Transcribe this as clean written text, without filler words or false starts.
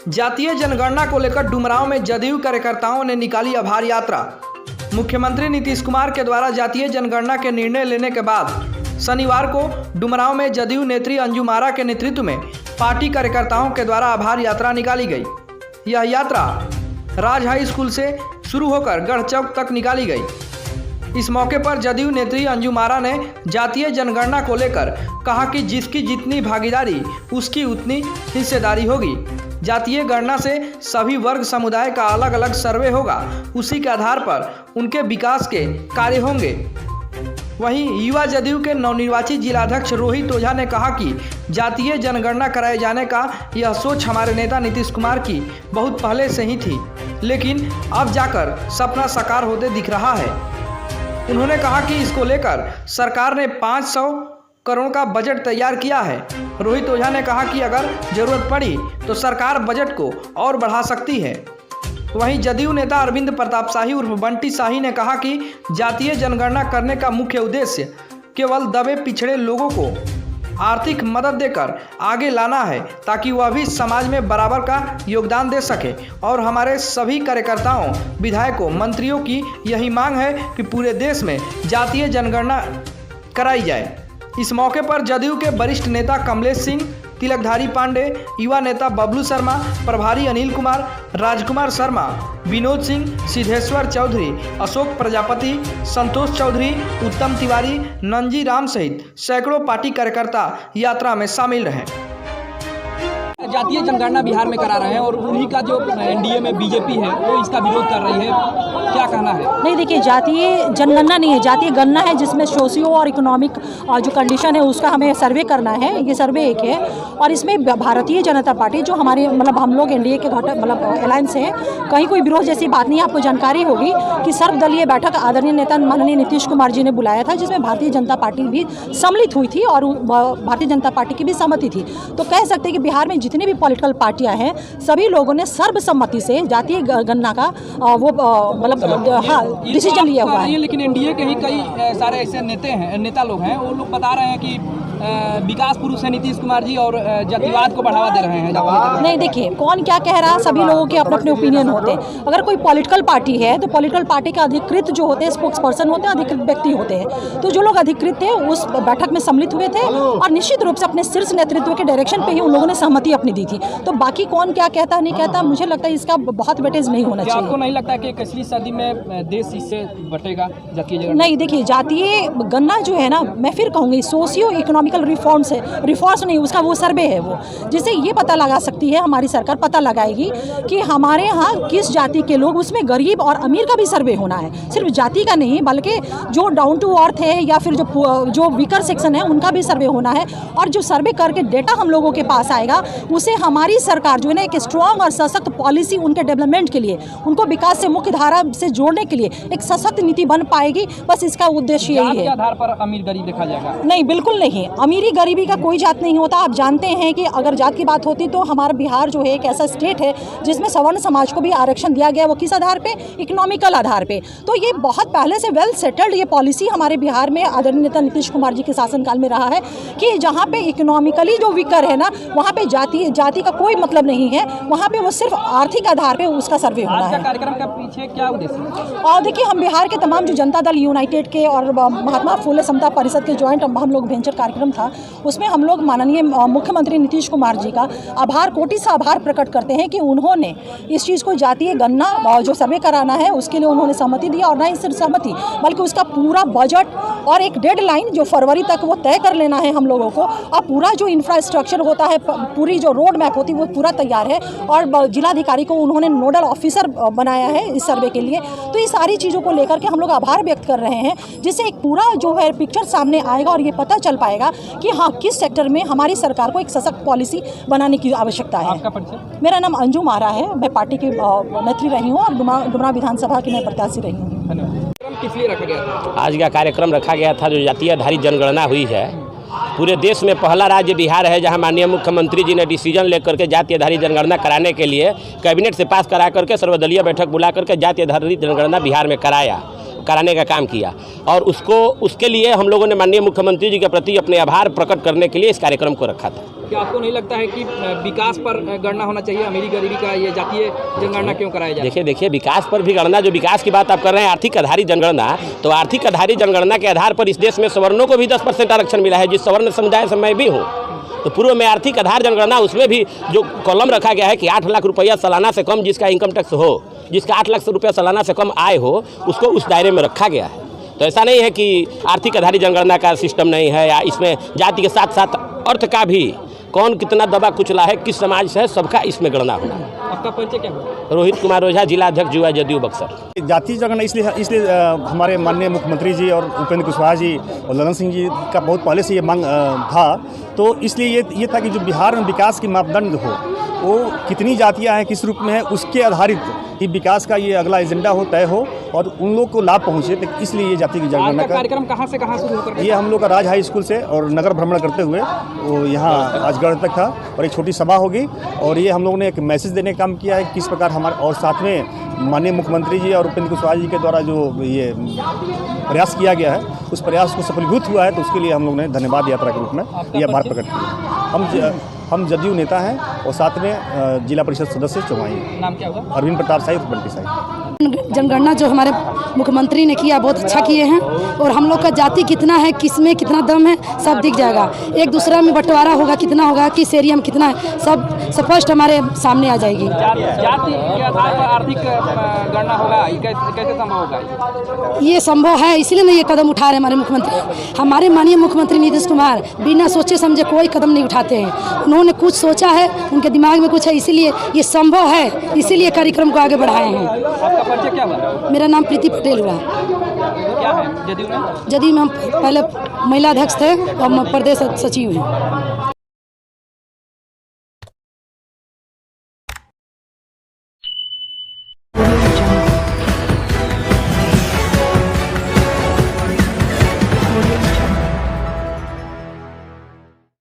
जातीय जनगणना को लेकर डुमरांव में जदयू कार्यकर्ताओं ने निकाली आभार यात्रा। मुख्यमंत्री नीतीश कुमार के द्वारा जातीय जनगणना के निर्णय लेने के बाद शनिवार को डुमरांव में जदयू नेत्री अंजुम आरा के नेतृत्व में पार्टी कार्यकर्ताओं के द्वारा आभार यात्रा निकाली गई। यह यात्रा राज हाई स्कूल से शुरू होकर गढ़ चौक तक निकाली गई। इस मौके पर जदयू नेत्री अंजुम आरा ने जातीय जनगणना को लेकर कहा कि जिसकी जितनी भागीदारी उसकी उतनी हिस्सेदारी होगी। जातीय गणना से सभी वर्ग समुदाय का अलग अलग सर्वे होगा, उसी के आधार पर उनके विकास के कार्य होंगे। वहीं युवा जदयू के नवनिर्वाचित जिलाध्यक्ष रोहित ओझा ने कहा कि जातीय जनगणना कराए जाने का यह सोच हमारे नेता नीतीश कुमार की बहुत पहले से ही थी, लेकिन अब जाकर सपना साकार होते दिख रहा है। उन्होंने कहा कि इसको लेकर सरकार ने 500 करोड़ का बजट तैयार किया है। रोहित ओझा ने कहा कि अगर जरूरत पड़ी तो सरकार बजट को और बढ़ा सकती है। वहीं जदयू नेता अरविंद प्रताप शाही उर्फ बंटी शाही ने कहा कि जातीय जनगणना करने का मुख्य उद्देश्य केवल दबे पिछड़े लोगों को आर्थिक मदद देकर आगे लाना है, ताकि वह भी समाज में बराबर का योगदान दे सके। और हमारे सभी कार्यकर्ताओं, विधायकों, मंत्रियों की यही मांग है कि पूरे देश में जातीय जनगणना कराई जाए। इस मौके पर जदयू के वरिष्ठ नेता कमलेश सिंह, तिलकधारी पांडे, युवा नेता बबलू शर्मा, प्रभारी अनिल कुमार, राजकुमार शर्मा, विनोद सिंह, सिद्धेश्वर चौधरी, अशोक प्रजापति, संतोष चौधरी, उत्तम तिवारी, नंजी राम सहित सैकड़ों पार्टी कार्यकर्ता यात्रा में शामिल रहे। जातीय जनगणना बिहार में करा रहे हैं और उन्हीं का जो एनडीए में बीजेपी है वो इसका विरोध कर रही है, क्या कहना है? नहीं, देखिए, जातीय जनगणना नहीं है, जातीय गणना है, जिसमें सोशियो और इकोनॉमिक जो कंडीशन है उसका हमें सर्वे करना है। ये सर्वे एक है और इसमें भारतीय जनता पार्टी जो हमारे हम लोग एनडीए के अलायंस है, कहीं कोई विरोध जैसी बात नहीं है। आपको जानकारी होगी कि सर्वदलीय बैठक आदरणीय नेता माननीय नीतीश कुमार जी ने बुलाया था, जिसमें भारतीय जनता पार्टी भी सम्मिलित हुई थी और भारतीय जनता पार्टी की भी सहमति थी। तो कह सकते हैं कि बिहार में जितनी भी पॉलिटिकल पार्टियां हैं, सभी लोगों ने सर्वसम्मति से जातीय गणना का डिसीजन लिया हुआ है। लेकिन एनडीए के ही कई सारे ऐसे नेता लोग हैं, वो लोग बता रहे हैं कि विकास पुरुष है नीतीश कुमार जी और जातिवाद को बढ़ावा दे रहे हैं। नहीं, देखिए, कौन क्या कह रहा है, सभी लोगों के अपने अपने ओपिनियन होते हैं। अगर कोई पॉलिटिकल पार्टी है तो पॉलिटिकल पार्टी का अधिकृत जो होते हैं, स्पोक्स पर्सन होते हैं, अधिकृत व्यक्ति होते हैं। तो जो लोग अधिकृत थे उस बैठक में सम्मिलित हुए थे और निश्चित रूप से अपने शीर्ष नेतृत्व के डायरेक्शन पे ही उन लोगों ने सहमति अपनी दी थी। तो बाकी कौन क्या कहता नहीं कहता, मुझे लगता है इसका बहुत वेटेज नहीं होना चाहिए। आपको नहीं लगता कि 21वीं सदी में देश इससे बटेगा जातीय जनगणना? नहीं, देखिए, जातीय गणना जो है ना, मैं फिर कहूँगी सोशियो इकोनॉमिकल रिफॉर्म्स नहीं, उसका वो सर्वे है वो, जिससे ये पता लगा सकती है, हमारी सरकार पता लगाएगी कि हमारे यहाँ किस जाति के लोग, उसमें गरीब और अमीर का भी सर्वे होना है, सिर्फ जाति का नहीं, बल्कि जो डाउन टू अर्थ है या फिर जो वीकर सेक्शन है उनका भी सर्वे होना है। और जो सर्वे करके डेटा हम लोगों के पास आएगा, उसे हमारी सरकार जो है ना एक स्ट्रॉन्ग और सशक्त पॉलिसी उनके डेवलपमेंट के लिए, उनको विकास से मुख्य धारा से जोड़ने के लिए एक सशक्त नीति बन पाएगी। बस इसका उद्देश्य यही है। आधार पर अमीर गरीब देखा जाएगा? नहीं, बिल्कुल नहीं। अमीरी गरीबी का कोई जात नहीं होता। आप जानते हैं कि अगर जात की बात होती तो हमारा बिहार जो है एक ऐसा स्टेट है जिसमें सवर्ण समाज को भी आरक्षण दिया गया। वो किस आधार पे? इकोनॉमिकल आधार पे। तो ये बहुत पहले से वेल सेटल्ड ये पॉलिसी हमारे बिहार में आदरणीय नेता नीतीश कुमार जी के शासनकाल में रहा है कि जहाँ पे इकोनॉमिकली जो वीकर है ना, वहाँ पे जाति का कोई मतलब नहीं है, वहाँ पे वो सिर्फ आर्थिक आधार पे उसका सर्वे होना है। कार्यक्रम के पीछे क्या उद्देश्य? और देखिए, हम बिहार के तमाम जो जनता दल यूनाइटेड के और महात्मा फुले समता परिषद के ज्वाइंट हम लोग वेंचर कार्यक्रम था, उसमें हम लोग माननीय मुख्यमंत्री नीतीश कुमार जी का कोटि से आभार प्रकट करते हैं कि उन्होंने इस चीज़ को जातीय गणना जो सर्वे कराना है उसके लिए उन्होंने सहमति दी। और ना ही सिर्फ सहमति, बल्कि उसका पूरा बजट और एक डेडलाइन जो फरवरी तक वो तय कर लेना है हम लोगों को। और पूरा जो इंफ्रास्ट्रक्चर होता है, पूरी जो रोड मैप होती है वो पूरा तैयार है और जिलाधिकारी को उन्होंने नोडल ऑफिसर बनाया है इस सर्वे के लिए। तो ये सारी चीज़ों को लेकर के हम लोग आभार व्यक्त कर रहे हैं, जिससे एक पूरा जो है पिक्चर सामने आएगा और ये पता चल पाएगा कि हाँ, किस सेक्टर में हमारी सरकार को एक सशक्त पॉलिसी बनाने की आवश्यकता है। आपका परिचय? मेरा नाम अंजुम आरा है, मैं पार्टी की नेत्री रही हूँ और डुमरांव विधानसभा की मैं प्रत्याशी रही हूँ। किस लिए रखा गया था? आज का कार्यक्रम रखा गया था जो जातीय आधारित जनगणना हुई है। पूरे देश में पहला राज्य बिहार है जहां माननीय मुख्यमंत्री जी ने डिसीजन लेकर के जातीय आधारित जनगणना कराने के लिए कैबिनेट से पास करा करके सर्वदलीय बैठक बुला करके जातीय आधारित जनगणना बिहार में कराने का काम किया। और उसके लिए हम लोगों ने माननीय मुख्यमंत्री जी के प्रति अपने आभार प्रकट करने के लिए इस कार्यक्रम को रखा था। क्या आपको नहीं लगता है कि विकास पर गणना होना चाहिए, अमीरी गरीबी का ये जातीय जनगणना क्यों कराया जाए? देखिए विकास पर भी गणना, जो विकास की बात आप कर रहे हैं आर्थिक आधारित जनगणना, तो आर्थिक आधारित जनगणना के आधार पर इस देश में सवर्णों को भी 10% आरक्षण मिला है, जिस सवर्ण समुदाय से मैं भी हूँ। तो पूर्व में आर्थिक आधार जनगणना, उसमें भी जो कॉलम रखा गया है कि 8 लाख रुपया सालाना से कम जिसका इनकम टैक्स हो, जिसका 8 लाख रुपया सालाना से कम आय हो, उसको उस दायरे में रखा गया है। तो ऐसा नहीं है कि आर्थिक आधारित जनगणना का सिस्टम नहीं है, या इसमें जाति के साथ साथ अर्थ का भी, कौन कितना दबा कुचला है, किस समाज से है, सबका इसमें गणना होना है। आपका परिचय क्या है? रोहित कुमार ओझा, जिला अध्यक्ष युवा जदयू बक्सर। जाति जनगणना इसलिए हमारे माननीय मुख्यमंत्री जी और उपेंद्र कुशवाहा जी और ललन सिंह जी का बहुत पहले से ये मांग था, तो इसलिए ये था कि जो बिहार में विकास की मापदंड हो, वो कितनी जातियां हैं, किस रूप में है, उसके आधारित कि विकास का ये अगला एजेंडा हो, तय हो और उन लोग को लाभ पहुंचे। तो इसलिए ये जाति की जनगणना का कार्यक्रम कहाँ से कहाँ शुरू होकर? ये हम लोग का राज हाई स्कूल से और नगर भ्रमण करते हुए वो यहाँ राजगढ़ तक था, और एक छोटी सभा होगी, और ये हम लोगों ने एक मैसेज देने का काम किया है किस प्रकार हमारे, और साथ में माननीय मुख्यमंत्री जी और उपेंद्र कुशवाहा जी के द्वारा जो ये प्रयास किया गया है, उस प्रयास को सफलीभूत हुआ है, तो उसके लिए हम लोग ने धन्यवाद यात्रा के रूप में ये आभार प्रकट किया। हम जदयू नेता हैं और साथ में जिला परिषद सदस्य चौमाही। नाम क्या होगा? अरविंद प्रताप साहिब, बंटी साहिब। जनगणना जो हमारे मुख्यमंत्री ने किया बहुत अच्छा किए हैं, और हम लोग का जाति कितना है, किसमें कितना दम है, सब दिख जाएगा। एक दूसरा में बंटवारा होगा, कितना होगा, किस एरिया में कितना है, सब स्पष्ट हमारे सामने आ जाएगी। जाति के आधार पर आर्थिक गणना होगा, ये कैसे संभव होगा? ये संभव है, इसीलिए नहीं ये कदम उठा रहे हमारे मुख्यमंत्री। हमारे माननीय मुख्यमंत्री नीतीश कुमार बिना सोचे समझे कोई कदम नहीं उठाते हैं। उन्होंने कुछ सोचा है, उनके दिमाग में कुछ है, इसीलिए ये संभव है, इसीलिए कार्यक्रम को आगे बढ़ाए हैं। आपका परिचय क्या हुआ? मेरा नाम प्रीति पटेल हुआ। क्या है जदयू में? जदयू में हम पहले महिला अध्यक्ष थे और प्रदेश सचिव हैं।